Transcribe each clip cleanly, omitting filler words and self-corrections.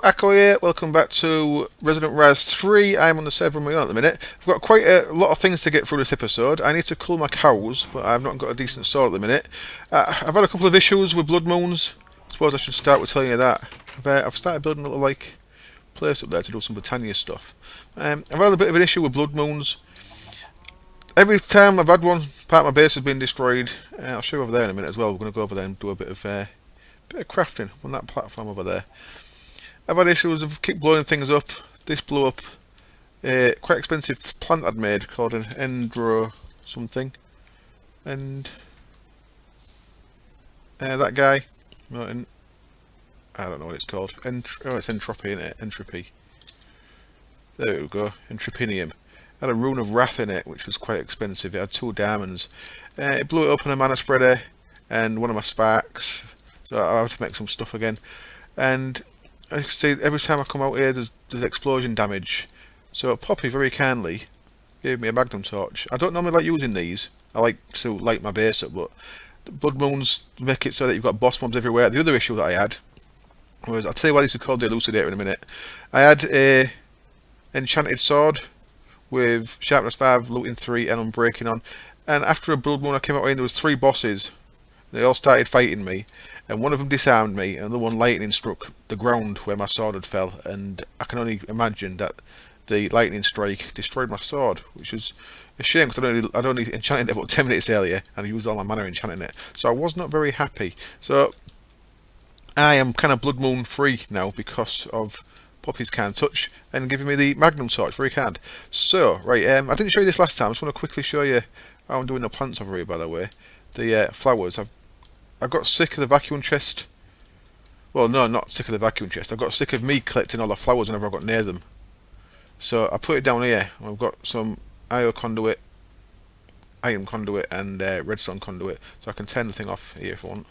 Hello, Echo here. Welcome back to Resonant Rise 3. I'm on the server on my own at the minute. I've got quite a lot of things to get through this episode. I need to cull my cows, but I've not got a decent sword at the minute. I've had a couple of issues with blood moons. I suppose I should start with telling you that. I've started building a little place up there to do some Britannia stuff. I've had a bit of an issue with blood moons. Every time I've had one, part of my base has been destroyed. I'll show you over there in a minute as well. We're going to go over there and do a bit of crafting on that platform over there. I've had issues of keep blowing things up. This blew up a quite expensive plant I'd made called an Endro something. And that guy, I don't know what it's called. It's entropy, isn't it? Entropy. There we go. Entropinium. Had a rune of wrath in it, which was quite expensive. It had 2 diamonds. It blew it up on a mana spreader and one of my sparks. So I have to make some stuff again. And I can see every time I come out here there's explosion damage. So Poppy very kindly gave me a magnum torch. I don't normally like using these. I like to light my base up, but the blood moons make it so that you've got boss mobs everywhere. The other issue that I had was, I'll tell you why this is called the Elucidator in a minute. I had a enchanted sword with sharpness 5, looting 3 and unbreaking on. And after a blood moon I came out here and there was 3 bosses. They all started fighting me, and one of them disarmed me, and the one lightning struck the ground where my sword had fell, and I can only imagine that the lightning strike destroyed my sword, which was a shame because I'd only enchanted it about 10 minutes earlier, and I used all my mana enchanting it, so I was not very happy. So I am kind of blood moon free now because of Poppy's kind touch and giving me the magnum torch, very kind. So right, I didn't show you this last time. I just want to quickly show you how I'm doing the plants over here. By the way, the flowers. I got sick of the vacuum chest. Well, no, not sick of the vacuum chest. I got sick of me collecting all the flowers whenever I got near them. So I put it down here. I've got some iron conduit, and redstone conduit. So I can turn the thing off here if I want.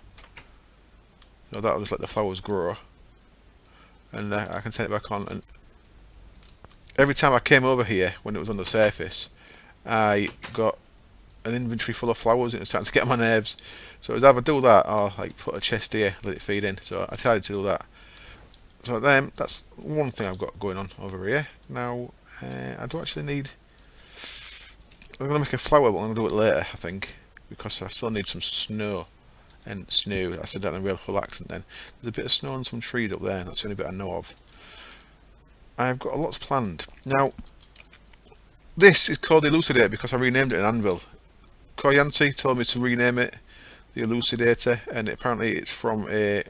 So that'll just let the flowers grow. And I can turn it back on. And every time I came over here, when it was on the surface, I got an inventory full of flowers and it was starting to get on my nerves. So it was either do that or like put a chest here, let it feed in. So I decided to do that. So then that's one thing I've got going on over here. Now I do actually need. I'm gonna make a flower, but I'm gonna do it later, I think, because I still need some snow. And snow. I said that in a real full accent. Then there's a bit of snow and some trees up there. That's the only bit I know of. I've got lots planned. Now this is called the Elucidator because I renamed it an anvil. Koyanti told me to rename it the Elucidator, and apparently it's from a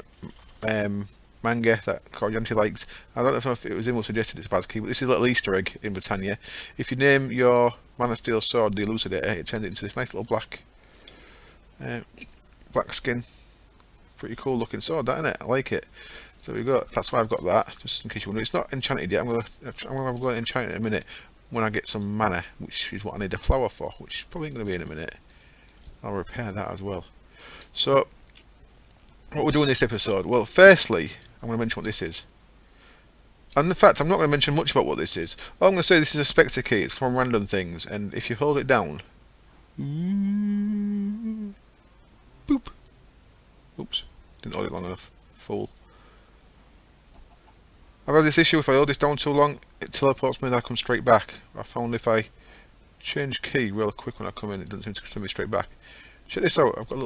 manga that Koyanti likes. I don't know if it was him who suggested it's Vazki, but this is a little Easter egg in Britannia. If you name your Man of Steel sword the Elucidator, it turns it into this nice little black skin. Pretty cool looking sword, that, isn't it? I like it. So we got. That's why I've got that. Just in case you wonder, it's not enchanted yet. I'm gonna go and enchant it in a minute when I get some mana, which is what I need the flower for, which is probably going to be in a minute. I'll repair that as well. So, what we're doing this episode? Well, firstly, I'm going to mention what this is. And in fact, I'm not going to mention much about what this is. All I'm going to say, this is a Spectre key. It's from random things, and if you hold it down, boop. Oops, didn't hold it long enough. Fool. I've had this issue, if I hold this down too long, it teleports me and I come straight back. I found if I change key real quick when I come in, it doesn't seem to send me straight back. Check this out, I've got a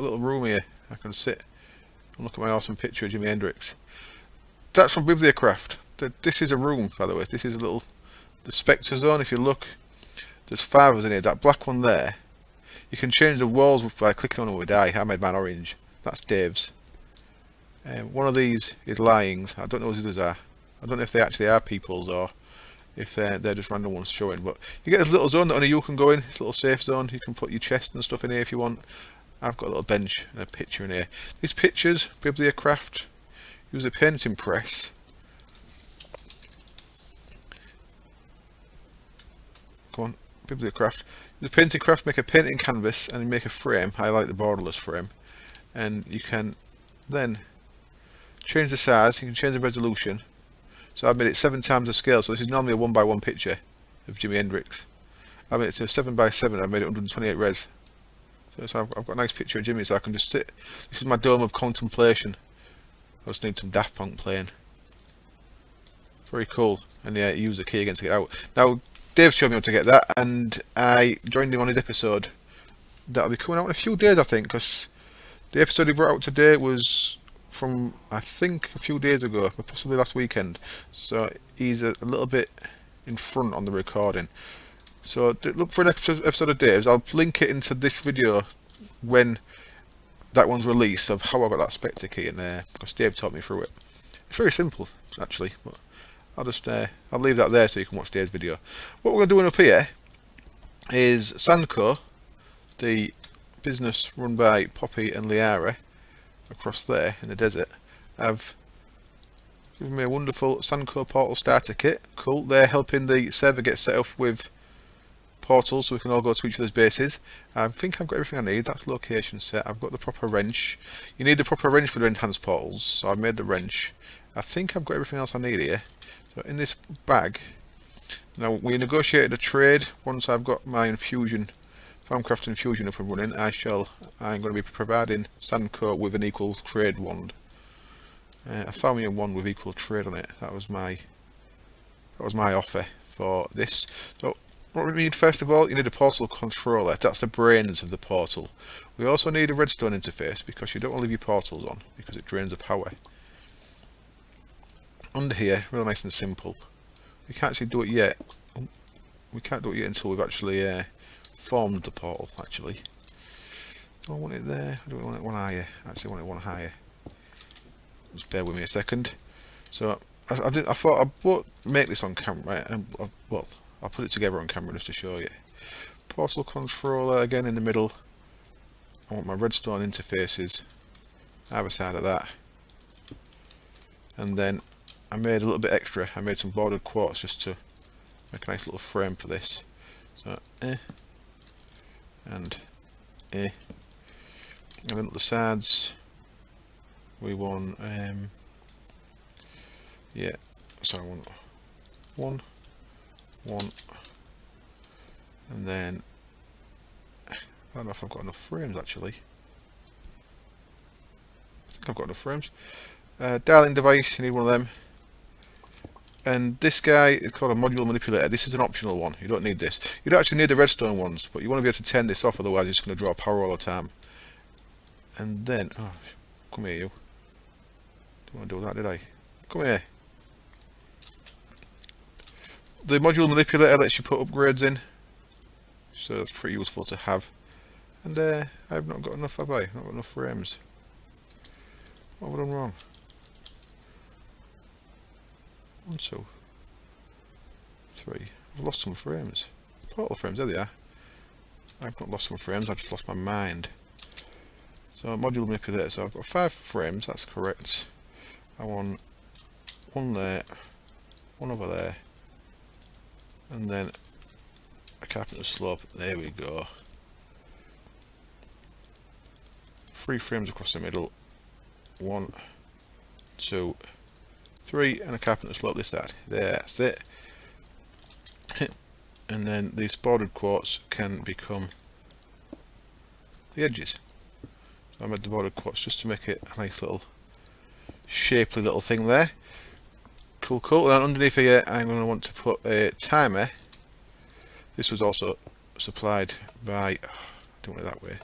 little room here. I can sit and look at my awesome picture of Jimi Hendrix. That's from Bibliocraft. This is a room, by the way. This is the Spectre zone. If you look, there's 5 of us in here. That black one there, you can change the walls by clicking on it with I. I made mine orange. That's Dave's. One of these is Lying's. I don't know what the others are. I don't know if they actually are people's or if they're just random ones showing. But you get this little zone that only you can go in. This little safe zone. You can put your chest and stuff in here if you want. I've got a little bench and a picture in here. These pictures, Bibliocraft, use a painting press. Come on, Bibliocraft. Use a painting craft, make a painting canvas and make a frame. I like the borderless frame. And you can then change the size, you can change the resolution. So I've made it 7 times the scale, so this is normally a 1:1 picture of Jimi Hendrix. I made it to 7:7, I've made it 128 res. So I've got a nice picture of Jimmy, so I can just sit. This is my dome of contemplation. I just need some Daft Punk playing. Very cool. And yeah, use the key again to get out. Now, Dave showed me how to get that, and I joined him on his episode. That'll be coming out in a few days, I think, because the episode he brought out today was from, I think, a few days ago, possibly last weekend. So he's a little bit in front on the recording. So look for an episode of Dave's. I'll link it into this video when that one's released, of how I got that Spectre key in there, because Dave taught me through it. It's very simple, actually, but I'll leave that there so you can watch Dave's video. What we're doing up here is Sandco, the business run by Poppy and Liara across there in the desert, have given me a wonderful Sandco portal starter kit. Cool. They're helping the server get set up with portals so we can all go to each other's bases. I think I've got everything I need. That's location set. I've got the proper wrench. You need the proper wrench for the enhanced portals, so I've made the wrench. I think I've got everything else I need here. So in this bag, now we negotiated a trade. Once I've got my infusion, Farmcraft infusion up and running, I'm going to be providing Sandco with an equal trade wand. A Thaumian wand with equal trade on it. That was my offer for this. So what we need first of all, you need a portal controller. That's the brains of the portal. We also need a redstone interface, because you don't want to leave your portals on, because it drains the power. Under here, really nice and simple. We can't actually do it yet. We can't do it yet until we've actually formed the portal, actually. Do I want it there? I don't want it one higher. I actually want it one higher. Just bear with me a second. So I thought I would make this on camera, right? And well, I'll put it together on camera just to show you. Portal controller again in the middle. I want my redstone interfaces either side of that. And then I made a little bit extra. I made some bordered quartz just to make a nice little frame for this. So and then at the sides we want yeah, so I want one, and then I don't know if I've got enough frames actually. I think I've got enough frames. Dialing device, you need one of them. And this guy is called a module manipulator. This is an optional one. You don't need this. You don't actually need the redstone ones, but you want to be able to turn this off, otherwise it's going to draw power all the time. And then, oh, come here you. Didn't want to do that, did I? Come here. The module manipulator lets you put upgrades in, so that's pretty useful to have. And I've not got enough, have I? Not got enough frames. What have I done wrong? 1, 2, 3. I've lost some frames. Total frames, there they are. I've not lost some frames, I've just lost my mind. So module manipulator, so I've got 5 frames, that's correct. I want one there, one over there, and then a carpenter's slope, there we go. 3 frames across the middle, 1, 2, 3, and a carpenter's slope this side. There, that's it. And then these bordered quartz can become the edges. So I made the bordered quartz just to make it a nice little shapely little thing there. Cool, cool. And underneath here I'm going to want to put a timer. This was also supplied by, don't want it that way.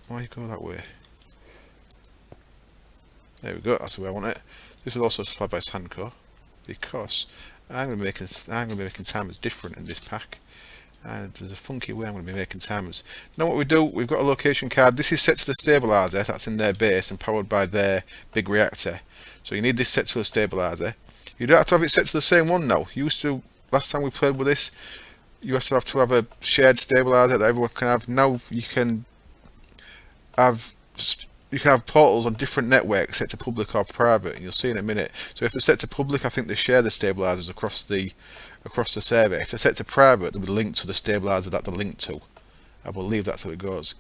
Why you go that way? There we go, that's the way I want it. This was also supplied by Sandco, because I'm going to be making timers different in this pack. And there's a funky way I'm going to be making timers. Now what we do, we've got a location card. This is set to the stabilizer that's in their base and powered by their big reactor. So you need this set to the stabilizer. You don't have to have it set to the same one now. Last time we played with this, you used to have a shared stabilizer that everyone can have. Now you can have portals on different networks set to public or private, and you'll see in a minute. So if they're set to public, I think they share the stabilizers across the server. If they're set to private, they'll be linked to the stabilizer that they're linked to. I believe that's how it goes.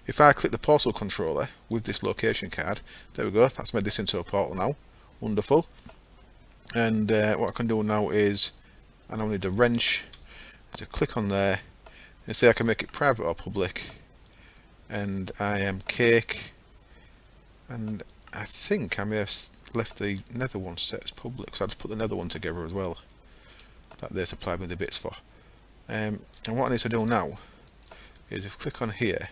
If I click the portal controller with this location card, there we go, that's made this into a portal now. Wonderful. And what I can do now is, I now need a wrench to click on there and say I can make it private or public. And I am cake. And I think I may have left the nether one set as public, so I just put the nether one together as well. That they supplied me the bits for. And what I need to do now is if I click on here,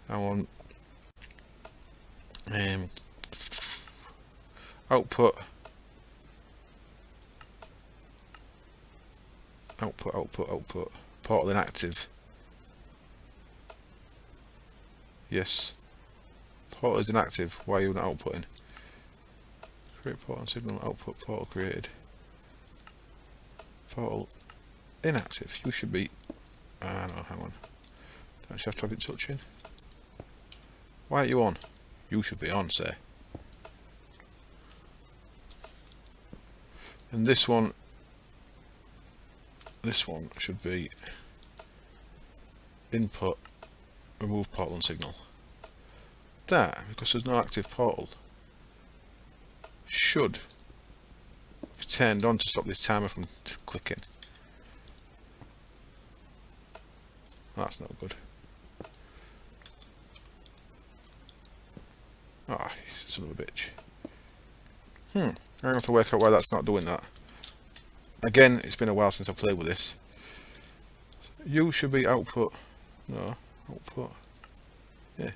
I want output, portal inactive. Yes, portal is inactive. Why are you not outputting? Create portal signal, output portal created. Portal inactive. You should be. Ah, no, hang on. Don't you have to have it touching? Why aren't you on? You should be on, sir. And this one should be input, remove portal and signal. That, because there's no active portal, should be turned on to stop this timer from clicking. That's not good. Ah, oh, son of a bitch. I'm going to have to work out why that's not doing that. Again, it's been a while since I played with this. You should be output. No, output. Yeah.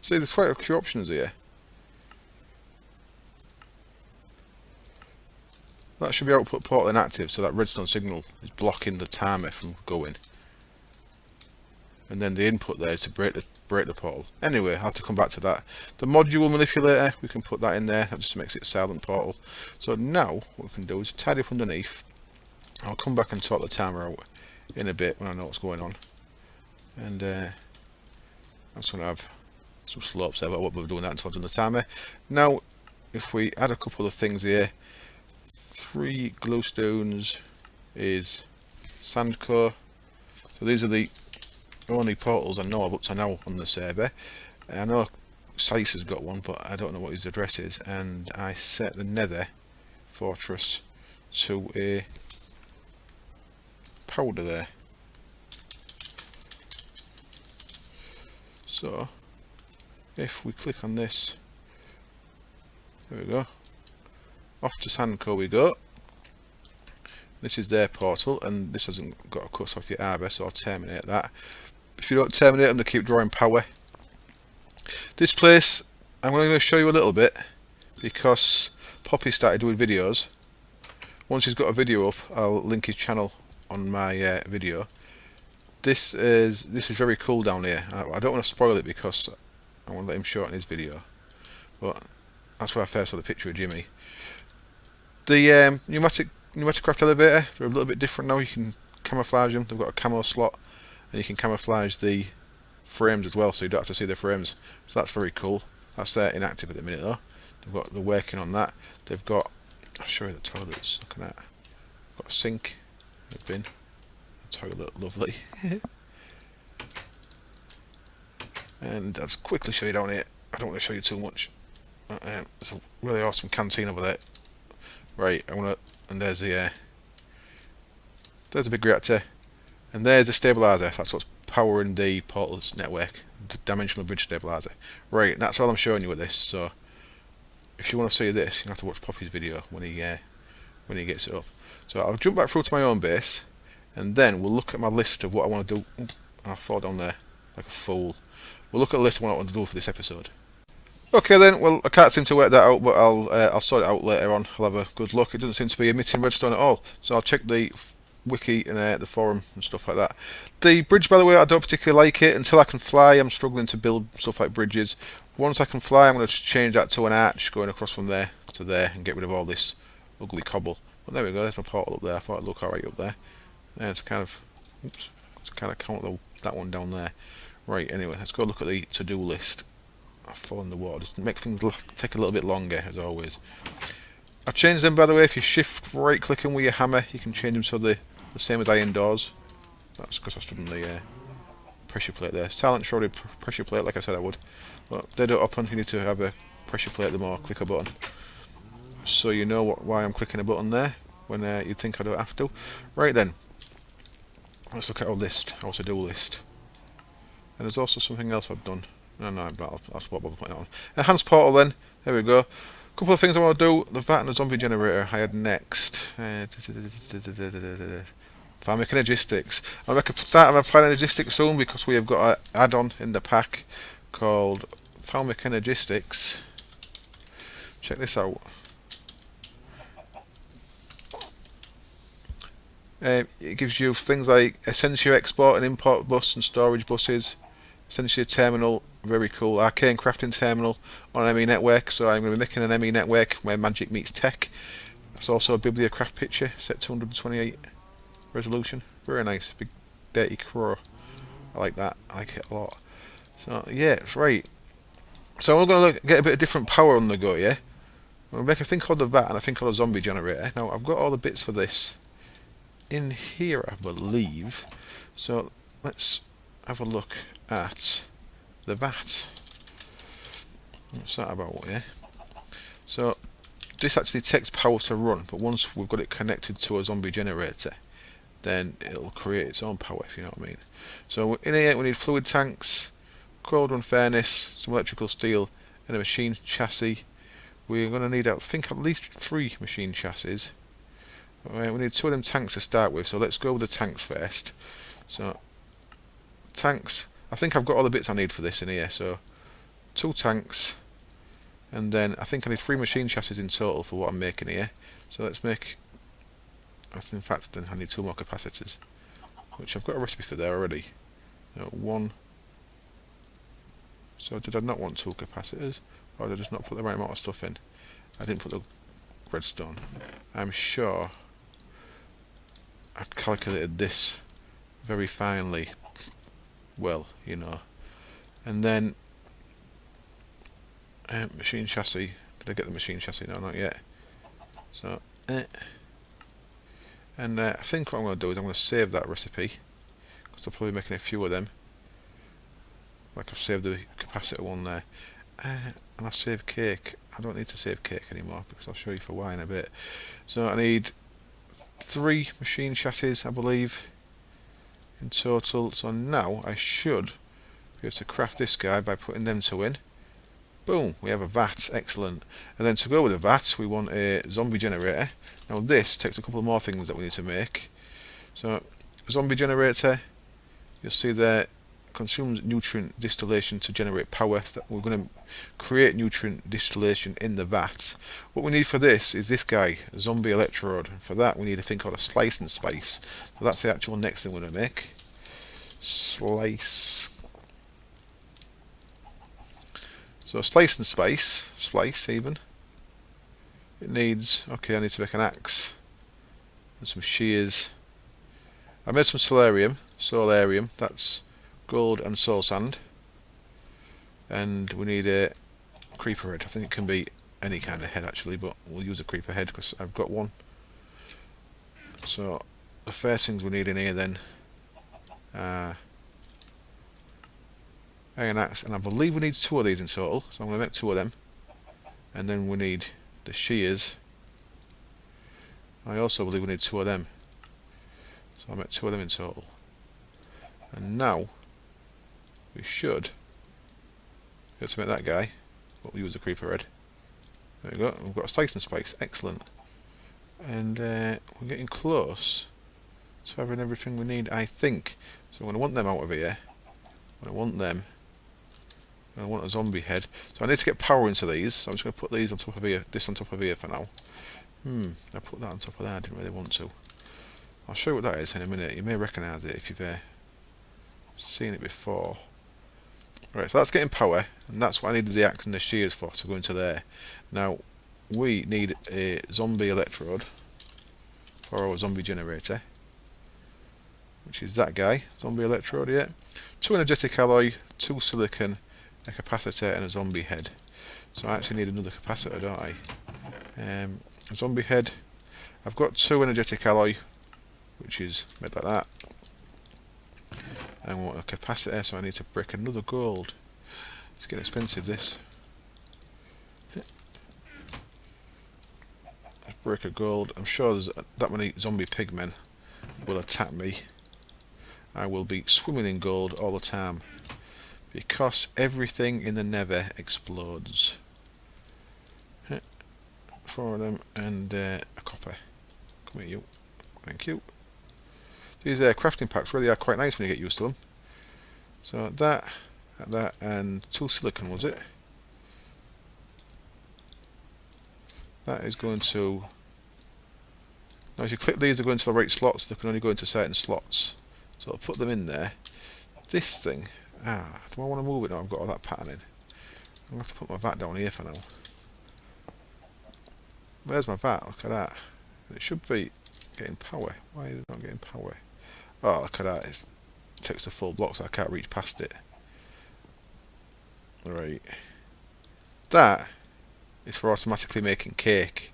See, there's quite a few options here. That should be output portal inactive, so that redstone signal is blocking the timer from going. And then the input there is to break the portal. Anyway, I'll have to come back to that. The module manipulator, we can put that in there. That just makes it a silent portal. So now what we can do is tidy up underneath. I'll come back and sort the timer out in a bit when I know what's going on. And I'm just going to have some slopes there, but I won't be doing that until I've done the timer. Now, if we add a couple of things here, 3 glowstones is sand core. So these are the only portals I know of up to now on the server. I know Sice has got one, but I don't know what his address is. And I set the nether fortress to a powder there. So if we click on this, there we go. Off to Sandco we go. This is their portal, and this hasn't got a cut off your arbor, so I'll terminate that. If you don't terminate them, they keep drawing power. This place, I'm going to show you a little bit, because Poppy started doing videos. Once he's got a video up, I'll link his channel on my video. This is very cool down here. I don't want to spoil it because I want to let him show it in his video. But that's where I first saw the picture of Jimmy. The pneumatic craft elevator, they're a little bit different now. You can camouflage them. They've got a camo slot, and you can camouflage the frames as well, so you don't have to see the frames. So that's very cool. That's inactive at the minute though. They're working on that. They've got, I'll show you the toilets. Looking at, got a sink, a bin, a toilet, lovely. And I'll just quickly show you down here. I don't want to show you too much. There's a really awesome canteen over there. Right, and there's a big reactor, and there's the stabilizer. That's what's powering the portals network, the dimensional bridge stabilizer. Right, that's all I'm showing you with this. So if you want to see this, you have to watch Poppy's video when he gets it up. So I'll jump back through to my own base, and then we'll look at my list of what I want to do. I'll fall down there like a fool. We'll look at a list of what I want to do for this episode. Okay then, well I can't seem to work that out, but I'll sort it out later on. I'll have a good look. It doesn't seem to be emitting redstone at all, so I'll check the wiki and the forum and stuff like that. The bridge, by the way, I don't particularly like it. Until I can fly, I'm struggling to build stuff like bridges. Once I can fly, I'm going to change that to an arch going across from there to there and get rid of all this ugly cobble. But there we go, there's my portal up there. I thought it'd look alright up there. Yeah, it's kind of, oops, it's kind of count that one down there. Right, anyway, let's go look at the to-do list. I've fallen in the water, just make things take a little bit longer, as always. I've changed them, by the way. If you shift right clicking with your hammer, you can change them so they're the same as iron doors. That's because I stood on the pressure plate there. Silent shrouded pressure plate, like I said I would. But they don't open, you need to have a pressure plate the more I click a button. So you know why I'm clicking a button there, when you'd think I don't have to. Right then, let's look at our list, our to-do list. And there's also something else I've done. No, no, I'll swap over putting it on. Enhanced portal then. There we go. Couple of things I want to do. The VAT and the zombie generator I had next. Pharmacoenergistics. I'll make a start of my pharmacoenergistics soon because we have got an add-on in the pack called Pharmacoenergistics. Check this out. It gives you things like Essentia export and import bus and storage buses. Essentially a terminal, very cool. Arcane crafting terminal on an ME network. So I'm going to be making an ME network where magic meets tech. That's also a bibliocraft picture, set 228 resolution. Very nice, big dirty crow. I like that. I like it a lot. So yeah, it's right. So we're going to get a bit of different power on the go, yeah? We'll make a thing called the VAT and a thing called a zombie generator. Now I've got all the bits for this in here, I believe. So let's have a look at the VAT. What's that about, yeah? So this actually takes power to run, but once we've got it connected to a zombie generator, then it'll create its own power, if you know what I mean. So in here we need fluid tanks, cold run furnace, some electrical steel, and a machine chassis. We're going to need, I think, at least 3 machine chassis. Right, we need 2 of them tanks to start with, so let's go with the tanks first. So tanks, I think I've got all the bits I need for this in here. So 2 tanks, and then I think I need 3 machine chassis in total for what I'm making here. So let's make, in fact then I need 2 more capacitors, which I've got a recipe for there already. 1. So did I not want 2 capacitors, or did I just not put the right amount of stuff in? I didn't put the redstone. I'm sure I've calculated this very finely, well, you know. And then machine chassis. Did I get the machine chassis? No, not yet. So and I think what I'm going to do is I'm going to save that recipe because I'll probably be making a few of them. Like I've saved the capacitor one there, and I've saved cake. I don't need to save cake anymore because I'll show you for why in a bit. So I need 3 machine chassis, I believe, in total. So now I should be able to craft this guy by putting them 2 in. Boom, we have a VAT, excellent. And then to go with the VAT, we want a zombie generator. Now this takes a couple of more things that we need to make. So, zombie generator, you'll see there, consumes nutrient distillation to generate power. We're going to create nutrient distillation in the vat. What we need for this is this guy, zombie electrode. For that we need a thing called a slice and spice. So that's the actual next thing we're going to make. Slice. So slice and spice, slice even. It needs, okay, I need to make an axe and some shears. I made some solarium, that's gold and soul sand. And we need a creeper head. I think it can be any kind of head actually, but we'll use a creeper head because I've got one. So the first things we need in here then iron axe, and I believe we need 2 of these in total, so I'm going to make 2 of them. And then we need the shears. I also believe we need 2 of them, so I'll make 2 of them in total. And now we should be able to make that guy, but we'll use the creeper head. There we go, we've got a slice and spice, excellent. And we're getting close to having everything we need, I think. So I'm going to want them out of here. I want them. I want a zombie head. So I need to get power into these. So I'm just going to put these on top of here, this on top of here for now. I put that on top of there, I didn't really want to. I'll show you what that is in a minute. You may recognise it if you've seen it before. Right, so that's getting power, and that's what I needed the axe and the shears for, to go into there. Now, we need a zombie electrode for our zombie generator, which is that guy, zombie electrode, yeah. 2 energetic alloy, 2 silicon, a capacitor, and a zombie head. So I actually need another capacitor, don't I? A zombie head. I've got 2 energetic alloy, which is made like that. I want a capacitor, so I need to break another gold. It's getting expensive, this. Let's break a gold. I'm sure there's that many zombie pigmen will attack me. I will be swimming in gold all the time. because everything in the nether explodes. 4 of them and a copper. Come here, you. Thank you. These crafting packs really are quite nice when you get used to them. So that, and 2 silicon, was it? That is going to... Now if you click these, they go into the right slots. They can only go into certain slots. So I'll put them in there. This thing... do I want to move it now? I've got all that pattern in. I'm going to have to put my vat down here for now. There's my vat, look at that. It should be getting power. Why is it not getting power? Oh, look at that. It takes a full block so I can't reach past it. Right. That is for automatically making cake.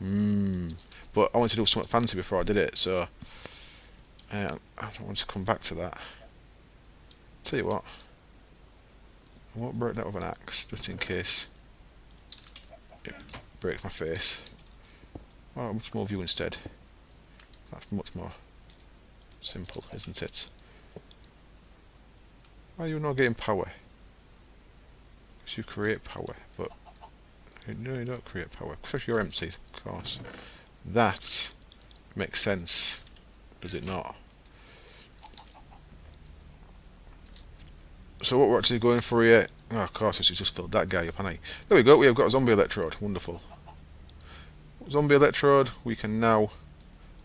But I wanted to do something fancy before I did it, so I don't want to come back to that. Tell you what, I won't break that with an axe, just in case it breaks my face. Oh, much more view instead. That's much more simple, isn't it? Why are you not getting power? Because you create power, but no, you don't create power. Because you're empty, of course. That makes sense, does it not? So what we're actually going for here... Oh, of course, this has just filled that guy up, hasn't he? There we go, we have got a zombie electrode. Wonderful. Zombie electrode, we can now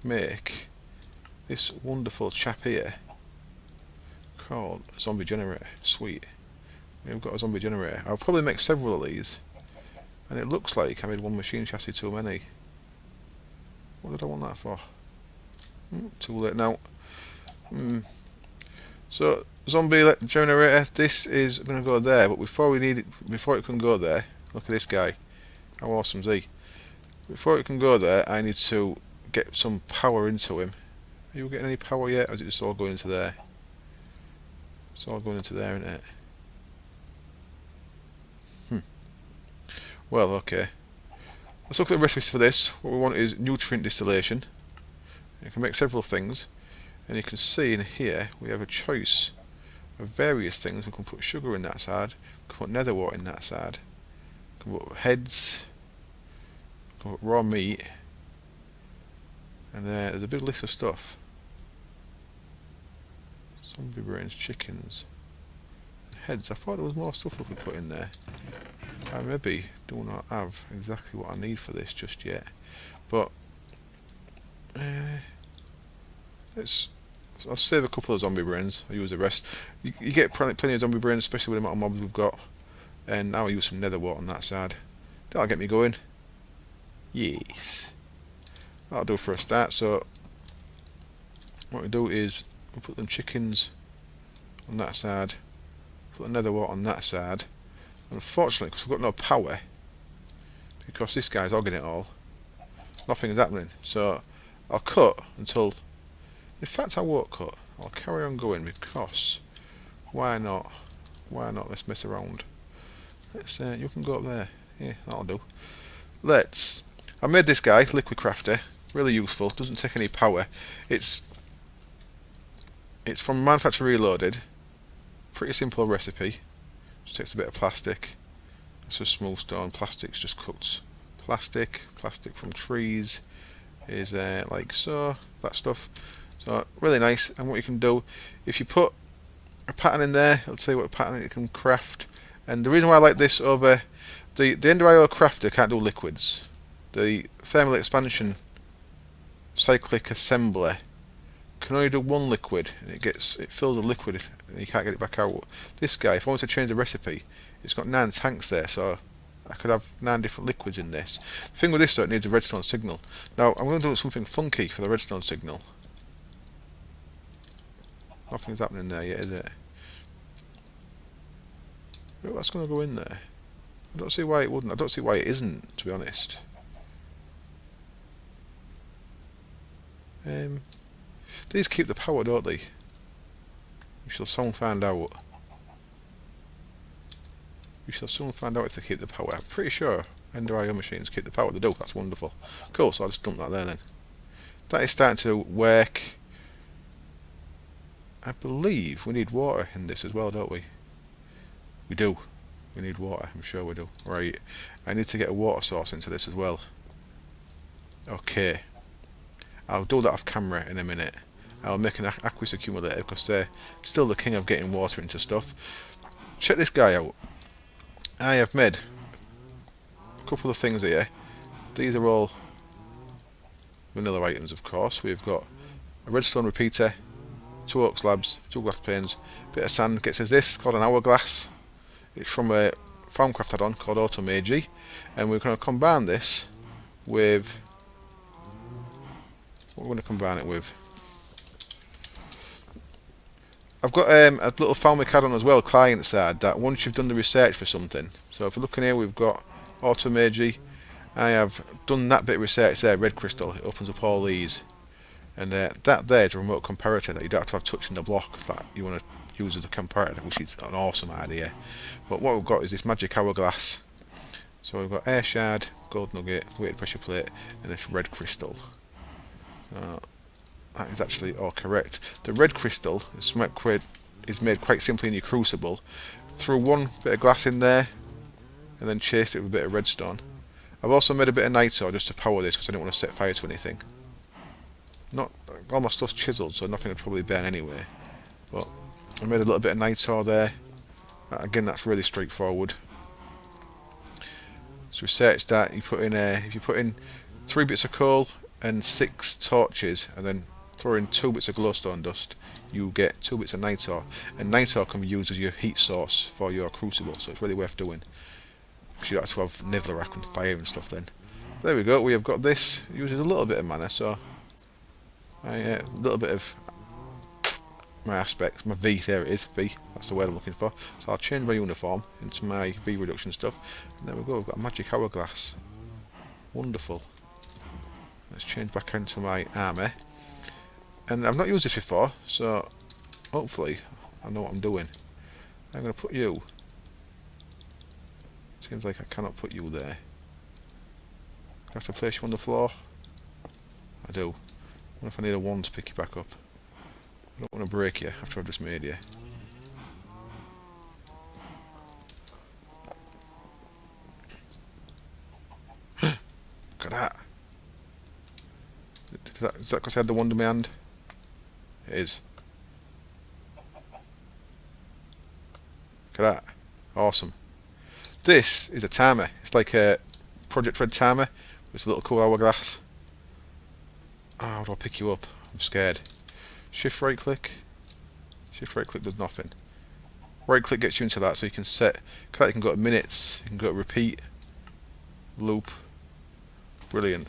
make this wonderful chap here called zombie generator. Sweet. We've got a zombie generator. I'll probably make several of these. And it looks like I made one machine chassis too many. What did I want that for? Too late now. So, zombie generator, this is going to go there, but before it can go there, look at this guy. How awesome is he? Before it can go there, I need to get some power into him. Are you getting any power yet, or is it just all going into there? It's all going into there, isn't it? Well, okay. Let's look at the recipes for this. What we want is nutrient distillation. You can make several things, and you can see in here we have a choice of various things. We can put sugar in that side, we can put nether wart in that side, we can put heads, we can put raw meat, and there's a big list of stuff. Zombie brains, chickens, heads. I thought there was more stuff we could put in there. I maybe do not have exactly what I need for this just yet, but I'll save a couple of zombie brains. I'll use the rest. You get plenty of zombie brains, especially with the amount of mobs we've got. And now I'll use some nether wart on that side. That'll get me going. Yes. That'll do for a start. So what we do is we'll put them chickens on that side, put the nether wart on that side. Unfortunately, because we've got no power, because this guy's hogging it all, nothing's happening. So I'll cut until... In fact, I won't cut. I'll carry on going because why not? Why not? Let's mess around. Let's. You can go up there. Yeah, that'll do. Let's. I made this guy, Liquid Crafter. Really useful. Doesn't take any power. It's from Manufacture Reloaded. Pretty simple recipe. Just takes a bit of plastic. It's just smooth stone. Plastic's just cooked plastic. Plastic from trees is like so. That stuff. So really nice. And what you can do, if you put a pattern in there, it'll tell you what pattern it can craft. And the reason why I like this over the Ender IO crafter can't do liquids. The thermal expansion cyclic assembler can only do one liquid, and it fills a liquid, and you can't get it back out. This guy, if I want to change the recipe, it's got 9 tanks there, so I could have 9 different liquids in this. The thing with this though, it needs a redstone signal. Now I'm going to do something funky for the redstone signal. Nothing's happening there yet, is it? Oh, that's going to go in there. I don't see why it wouldn't. I don't see why it isn't, to be honest. These keep the power, don't they? We shall soon find out. We shall soon find out if they keep the power. I'm pretty sure Ender IO machines keep the power. They do. That's wonderful. Cool, so I'll just dump that there then. That is starting to work. I believe we need water in this as well, don't we? We do. We need water. I'm sure we do. Right. I need to get a water source into this as well. Okay. I'll do that off camera in a minute. I'll make an aqueous accumulator because they're still the king of getting water into stuff. Check this guy out. I have made a couple of things here. These are all vanilla items, of course. We've got a redstone repeater, 2 oak slabs, 2 glass panes, a bit of sand. Gets us this called an hourglass. It's from a Farmcraft add-on called Automagi, and we're going to combine this with what we're going to combine it with. I've got a little Farmcraft add-on as well, client side, that once you've done the research for something. So if you look in here, we've got Automagi. I have done that bit of research there, red crystal. It opens up all these, and that there is a remote comparator that you don't have to have touching the block that you want to use as a comparator, which is an awesome idea. But what we've got is this magic hourglass. So we've got air shard, gold nugget, weighted pressure plate, and this red crystal. That is actually all correct. The red crystal is made quite simply in your crucible. Threw one bit of glass in there, and then chased it with a bit of redstone. I've also made a bit of nitro just to power this because I didn't want to set fire to anything. Not all my stuff's chiselled, so nothing would probably burn anyway. But I made a little bit of nitro there. Again, that's really straightforward. So research that. You put in if you put in 3 bits of coal and 6 torches, and then throw in 2 bits of glowstone dust, you get 2 bits of nitro. And nitro can be used as your heat source for your crucible, so it's really worth doing. Because you don't have to have netherrack and fire and stuff then. There we go. We have got this. It uses a little bit of mana, so a little bit of my aspects, my V, there it is, V, that's the word I'm looking for. So I'll change my uniform into my V reduction stuff, and there we go, we've got a magic hourglass. Wonderful. Let's change back into my armour. And I've not used this before, so hopefully I know what I'm doing. I'm going to put you, seems like I cannot put you there. I have to place you on the floor? I do. I wonder if I need a wand to pick you back up. I don't want to break you after I've just made you. Look at that. Is that because I had the wand in my hand? It is. Look at that. Awesome. This is a timer. It's like a Project Red timer. It's a little cool hourglass. Oh, how do I pick you up? I'm scared. Shift right click. Shift right click does nothing. Right click gets you into that, so you can set. You can go to minutes. You can go to repeat, loop. Brilliant.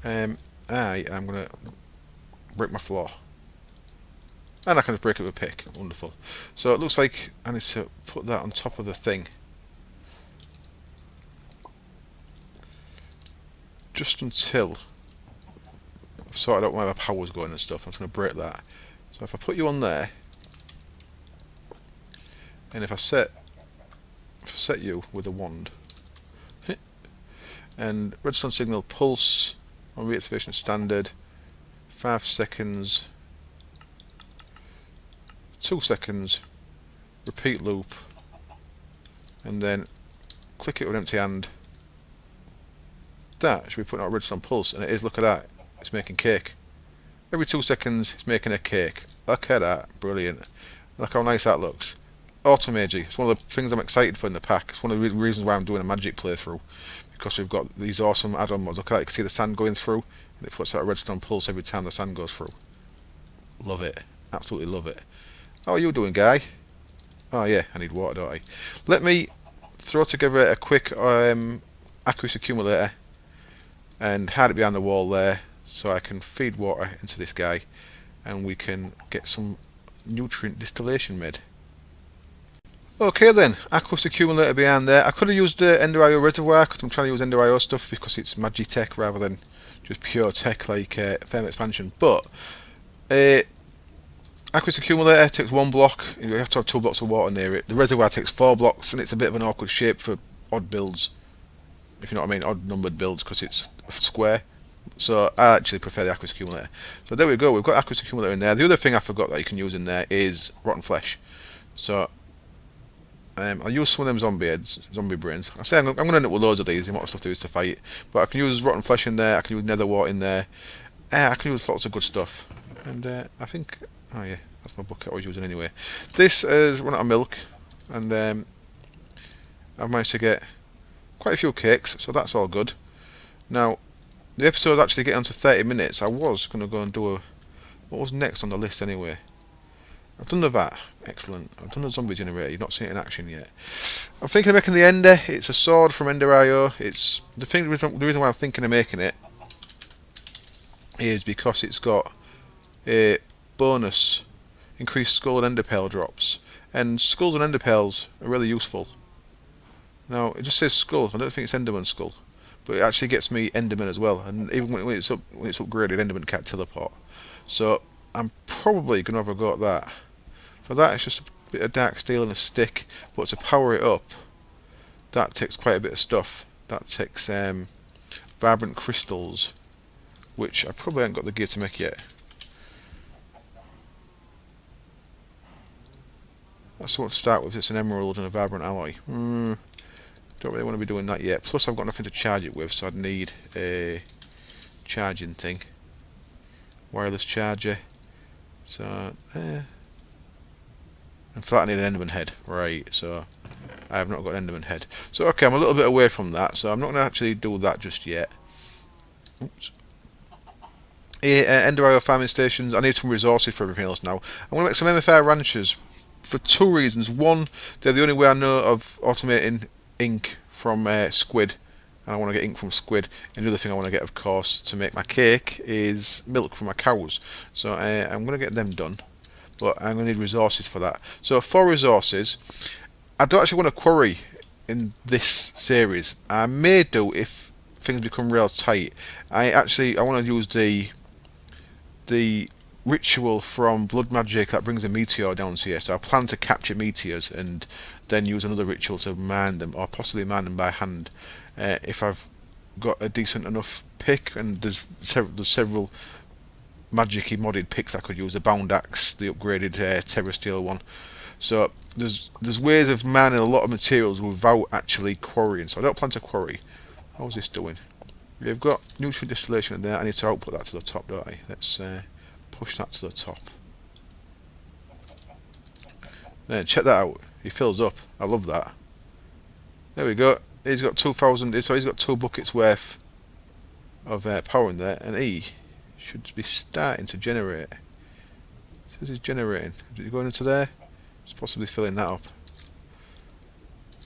I am gonna break my floor, and I can just break it with a pick. Wonderful. So it looks like I need to put that on top of the thing, just until I've sorted out where my power's going and stuff. I'm just going to break that. So if I put you on there, and if I set you with a wand, and redstone signal pulse on reactivation standard, 5 seconds, 2 seconds, repeat loop, and then click it with an empty hand. That should be putting out a redstone pulse, and it is. Look at that. It's making cake. Every 2 seconds it's making a cake. Look at that. Brilliant. Look how nice that looks. Automagi. It's one of the things I'm excited for in the pack. It's one of the reasons why I'm doing a magic playthrough. Because we've got these awesome add-on mods. Look at that. You can see the sand going through, and it puts out a redstone pulse every time the sand goes through. Love it. Absolutely love it. How are you doing, guy? Oh yeah, I need water, don't I? Let me throw together a quick aqueous accumulator and hide it behind the wall there, so I can feed water into this guy, and we can get some nutrient distillation made. Okay then, aqueous accumulator behind there. I could have used the Ender IO reservoir because I'm trying to use Ender IO stuff because it's Magitech rather than just pure tech like Firm Expansion. But aqueous accumulator takes 1 block. You have to have 2 blocks of water near it. The reservoir takes 4 blocks, and it's a bit of an awkward shape for odd builds, if you know what I mean, odd numbered builds, because it's square. So I actually prefer the aqueous accumulator. So there we go, we've got aqueous accumulator in there. The other thing I forgot that you can use in there is rotten flesh. So I'll use some of them zombie heads, zombie brains. I say I'm going to end up with loads of these. The amount of stuff there is to fight, but I can use rotten flesh in there. I can use nether wart in there. I can use lots of good stuff. And I think, oh yeah, that's my bucket I was using anyway. This has run out of milk, and I've managed to get quite a few cakes, so that's all good. Now, the episode actually getting on to 30 minutes. I was going to go and do what was next on the list anyway. I've done the VAT, excellent. I've done the zombie generator, you've not seen it in action yet. I'm thinking of making the Ender. It's a sword from Ender.io. It's the reason why I'm thinking of making it is because it's got a bonus increased skull and ender pearl drops, and skulls and ender pearls are really useful. Now it just says skull. I don't think it's Enderman skull, but it actually gets me Enderman as well. And even when it's upgraded, Enderman can't teleport. So I'm probably gonna have a go at that. For that, it's just a bit of dark steel and a stick, but to power it up, that takes quite a bit of stuff. That takes vibrant crystals, which I probably haven't got the gear to make yet. That's what to start with. It's an emerald and a vibrant alloy. Don't really want to be doing that yet. Plus, I've got nothing to charge it with, so I'd need a charging thing, wireless charger. So, and for that I need an Enderman head, right? So I have not got an Enderman head. So okay, I'm a little bit away from that, so I'm not going to actually do that just yet. Oops. Ender.io farming stations. I need some resources for everything else now. I'm going to make some MFR ranches for two reasons. One, they're the only way I know of automating ink from squid, and I want to get ink from squid. And the other thing I want to get, of course, to make my cake is milk from my cows. So I'm going to get them done, but I'm going to need resources for that. So for resources, I don't actually want a quarry in this series. I may do if things become real tight. I want to use the ritual from blood magic that brings a meteor down to here. So I plan to capture meteors and then use another ritual to mine them, or possibly mine them by hand. If I've got a decent enough pick, and there's several magic-y modded picks I could use. The bound axe, the upgraded terra steel one. So there's ways of mining a lot of materials without actually quarrying. So I don't plan to quarry. How's this doing? We've got nutrient distillation in there. I need to output that to the top, don't I? Let's push that to the top. Then check that out. He fills up. I love that. There we go. He's got 2,000. So he's got 2 buckets worth of power in there, and he should be starting to generate. It says he's generating. Is he going into there? He's possibly filling that up.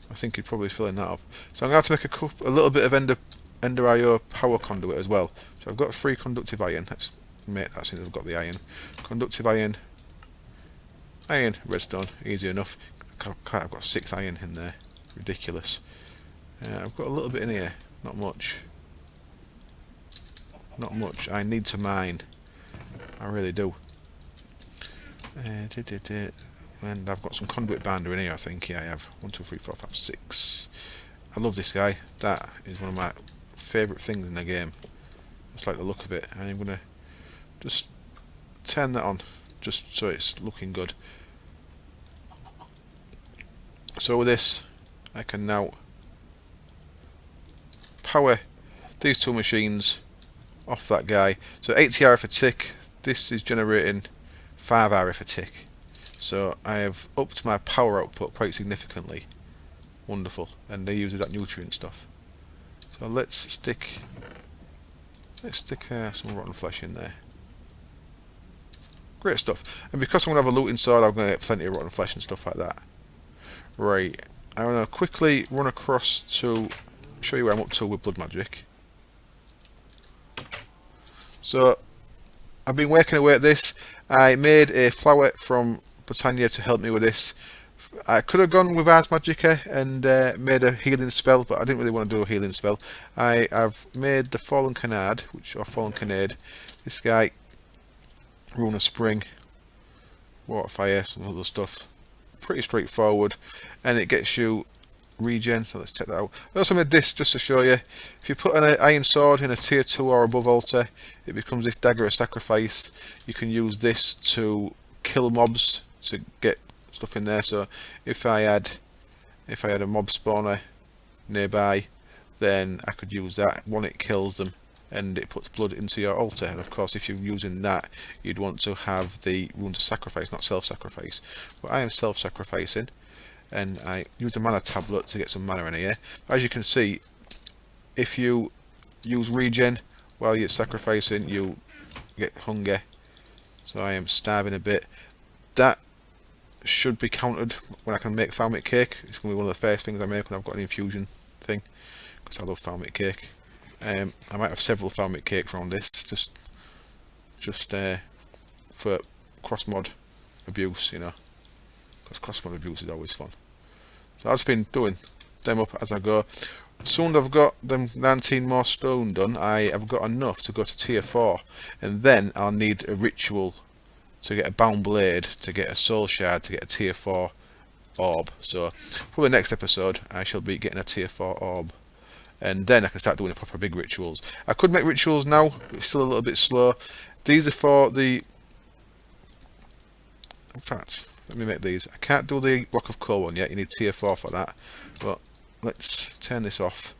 I think he's probably filling that up. So I'm going to have to make a little bit of Ender.io power conduit as well. So I've got 3 conductive iron. Let's make that since I've got the iron. Conductive iron. Iron, redstone, easy enough. I've got 6 iron in there. Ridiculous. I've got a little bit in here. Not much. Not much. I need to mine. I really do. And I've got some conduit binder in here, I think. Yeah, I have. 1, 2, 3, 4, 5, 6. I love this guy. That is one of my favourite things in the game. Just like the look of it. I'm going to just turn that on, just so it's looking good. So with this, I can now power these 2 machines off that guy. So 80 RF a tick. This is generating 5 RF a tick. So I have upped my power output quite significantly. Wonderful. And they use that nutrient stuff. So let's stick some rotten flesh in there. Great stuff. And because I'm going to have a looting sword, I'm going to get plenty of rotten flesh and stuff like that. Right. I'm going to quickly run across to show you where I'm up to with blood magic. So I've been working away at this. I made a flower from Britannia to help me with this. I could have gone with Ars Magica and made a healing spell, but I didn't really want to do a healing spell. I have made the Fallen Canard, or Fallen Canade. This guy, Rune of Spring, Water Fire, some other stuff. Pretty straightforward, and it gets you regen, so let's check that out. I also made this just to show you. If you put an iron sword in a tier 2 or above altar, it becomes this dagger of sacrifice. You can use this to kill mobs to get stuff in there. So if I had if I had a mob spawner nearby, then I could use that. One, it kills them and it puts blood into your altar, and of course if you're using that you'd want to have the runes of sacrifice, not self-sacrifice. But I am self-sacrificing, and I use a mana tablet to get some mana in here. As you can see, if you use regen while you're sacrificing, you get hunger, so I am starving a bit. That should be countered when I can make thalmic cake. It's going to be one of the first things I make when I've got an infusion thing, because I love thalmic cake. I might have several thalmic cakes around this, just for cross-mod abuse, you know, because cross-mod abuse is always fun. So I've just been doing them up as I go. Soon I've got them 19 more stone done, I have got enough to go to tier 4, and then I'll need a ritual to get a bound blade, to get a soul shard, to get a tier 4 orb. So for the next episode I shall be getting a tier 4 orb, and then I can start doing the proper big rituals. I could make rituals now, but it's still a little bit slow. These are for the... In fact, let me make these. I can't do the block of coal one yet, you need tier 4 for that. But let's turn this off.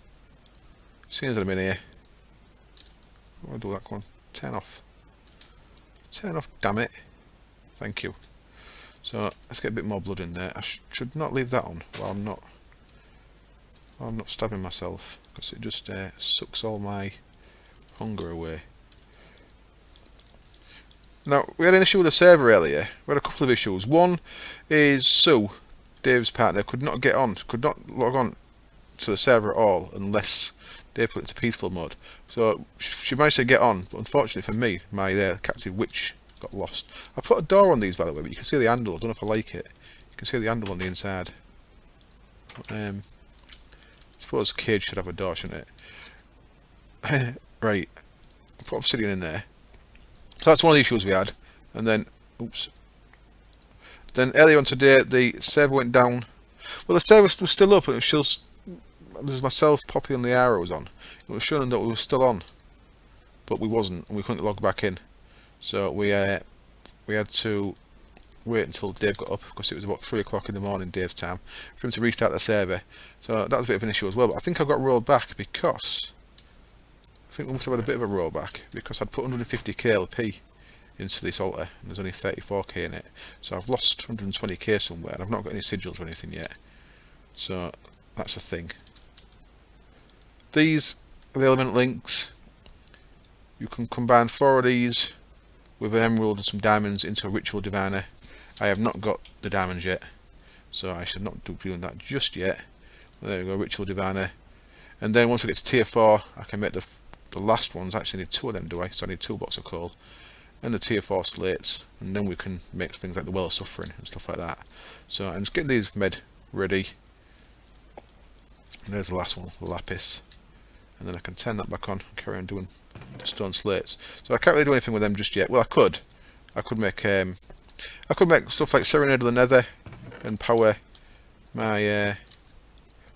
Seeing as I'm in here, I'll do that one. Turn off. Turn off, damn it. Thank you. So let's get a bit more blood in there. I should not leave that on while I'm not stabbing myself, because it just sucks all my hunger away. Now, we had an issue with the server earlier. We had a couple of issues. One is Sue, Dave's partner, could not log on to the server at all unless Dave put it into peaceful mode. So she managed to get on, but unfortunately for me, my captive witch got lost. I put a door on these, by the way, but you can see the handle. I don't know if I like it. You can see the handle on the inside. I suppose cage should have a door, shouldn't it? Right, put obsidian in there. So that's one of the issues we had. And then, oops. Then earlier on today, the server went down. Well, the server was still up, and it was still, there's myself, Poppy, and the arrows on. It was showing that we were still on, but we wasn't, and we couldn't log back in. So we had to wait until Dave got up, because it was about 3 o'clock in the morning, Dave's time, for him to restart the server. So that was a bit of an issue as well. But I think I got rolled back because I think we must have had a bit of a rollback, because I'd put 150 KLP into this altar and there's only 34k in it. So I've lost 120k somewhere, and I've not got any sigils or anything yet. So that's a thing. These are the element links. You can combine 4 of these with an emerald and some diamonds into a ritual diviner. I have not got the diamonds yet, so I should not be doing that just yet. Well, there we go, ritual diviner. And then once we get to tier 4, I can make the last ones. I actually need 2 of them, do I? So I need 2 blocks of coal and the tier 4 slates, and then we can make things like the Well of Suffering and stuff like that. So I'm just getting these made ready. And there's the last one, the lapis, and then I can turn that back on and carry on doing the stone slates. So I can't really do anything with them just yet. Well, I could make stuff like Serenade of the Nether and power my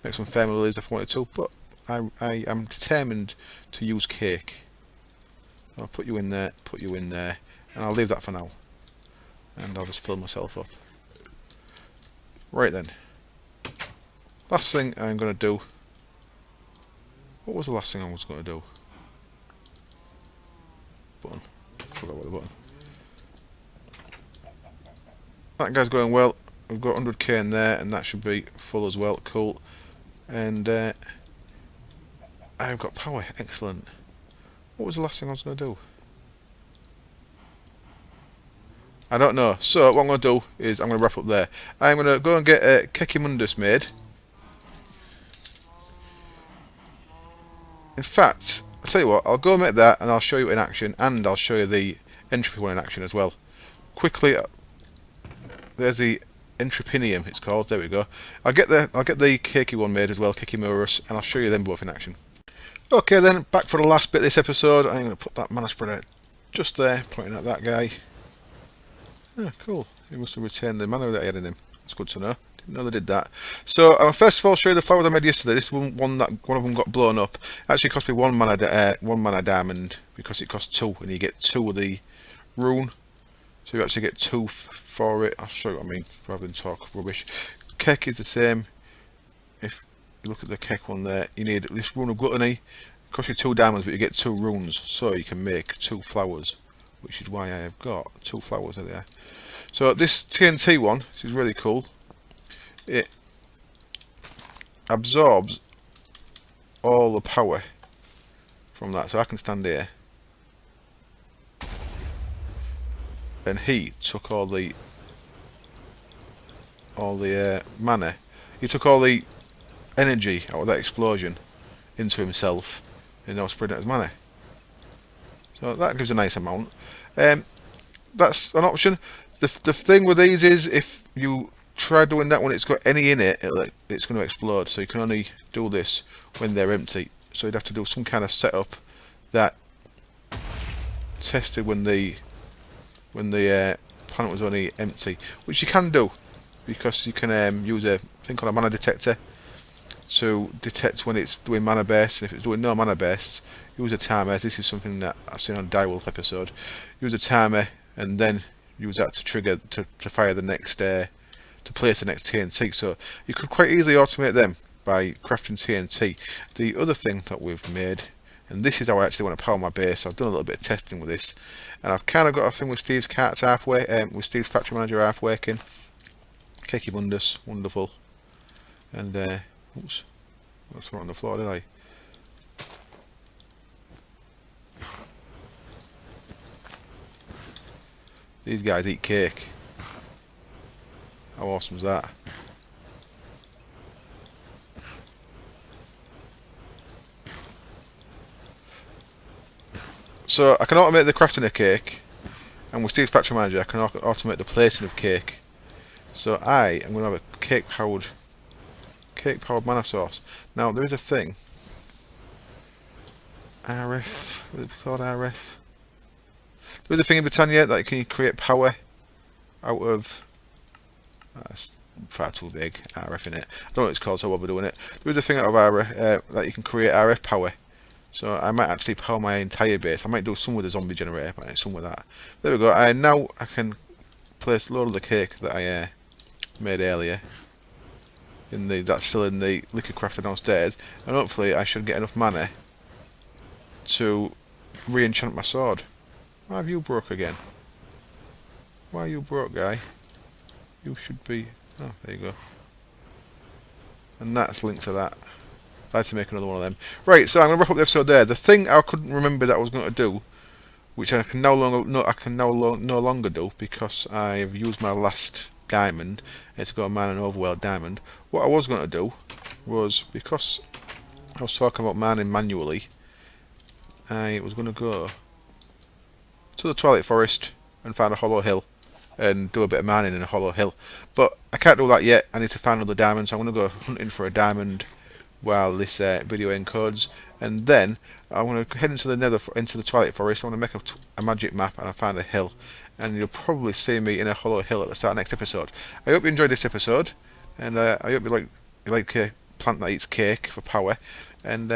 make some thermal lilies if I wanted to, but I am determined to use cake. I'll put you in there, and I'll leave that for now, and I'll just fill myself up. Right then, last thing I'm going to do. What was the last thing I was going to do? Button. Forgot what the button. That guy's going well. We've got 100k in there, and that should be full as well. Cool. And I've got power. Excellent. What was the last thing I was going to do? I don't know. So what I'm going to do is I'm going to wrap up there. I'm going to go and get a Kekimundus made. In fact, I'll tell you what, I'll go and make that, and I'll show you in action, and I'll show you the entropy one in action as well. Quickly, there's the Entropinium, it's called. There we go. I'll get the cakey one made as well, Kekimurus, and I'll show you them both in action. Okay then, back for the last bit of this episode. I'm going to put that mana spreader just there, pointing at that guy. Ah, cool. He must have retained the mana that he had in him. That's good to know. Didn't know they did that. So I'll first of all show you the flowers I made yesterday. This one of them got blown up. Actually cost me one mana diamond, because it costs 2, and you get 2 of the rune. So you actually get 2 for it. I'll show you what I mean, rather than talk rubbish. Kek is the same. if you look at the cake one there, you need this rune of gluttony. It costs you 2 diamonds, but you get 2 runes, so you can make 2 flowers, which is why I have got 2 flowers there. So this TNT one, which is really cool, it absorbs all the power from that. So I can stand here, and he took all the mana. He took all the energy out of that explosion into himself, and now spread it as mana. So that gives a nice amount. That's an option. The thing with these is if you try doing that when it's got any in it, it's going to explode. So you can only do this when they're empty. So you'd have to do some kind of setup that tested when the planet was only empty, which you can do because you can use a thing called a mana detector to detect when it's doing mana bursts, and if it's doing no mana bursts, use a timer. This is something that I've seen on Direwolf episode. Use a timer and then use that to trigger to fire the next to place the next TNT. So you could quite easily automate them by crafting TNT. The other thing that we've made, and this is how I actually want to power my base. I've done a little bit of testing with this, and I've kind of got a thing with Steve's carts halfway, with Steve's factory manager half working. Cakey Bundus, wonderful. And oops, that's right on the floor, did I? These guys eat cake. How awesome is that? So I can automate the crafting of cake, and with Steve's factory manager I can automate the placing of cake. So I am going to have a cake powered mana source. Now there is a thing, RF, what is it called, RF? There is a thing in Britannia that can create power out of, that's far too big, RF in it. I don't know what it's called, so I'll be doing it. There is a thing out of RF that you can create RF power. So I might actually power my entire base. I might do some with a zombie generator, but some with that. There we go. Now I can place a load of the cake that I made earlier. That's still in the liquor crafter downstairs, and hopefully I should get enough mana to re-enchant my sword. Why have you broke again? Why are you broke, guy? You should be... oh, there you go. And that's linked to that. I'd like to make another one of them. Right, so I'm going to wrap up the episode there. The thing I couldn't remember that I was going to do, which I can no longer do because I've used my last diamond, and to go and mine an overworld diamond. What I was going to do was, because I was talking about mining manually, I was going to go to the Twilight Forest and find a hollow hill and do a bit of mining in a hollow hill. But I can't do that yet. I need to find another diamond, so I'm going to go hunting for a diamond while this video encodes, and then I want to head into the Twilight Forest. I want to make a magic map and I find a hill, and you'll probably see me in a hollow hill at the start of next episode. I hope you enjoyed this episode, and I hope you like a plant that eats cake for power, and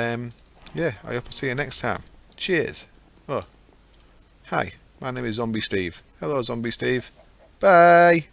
yeah, I hope I'll see you next time. Cheers. Oh, hi, my name is Zombie Steve. Hello, Zombie Steve. Bye.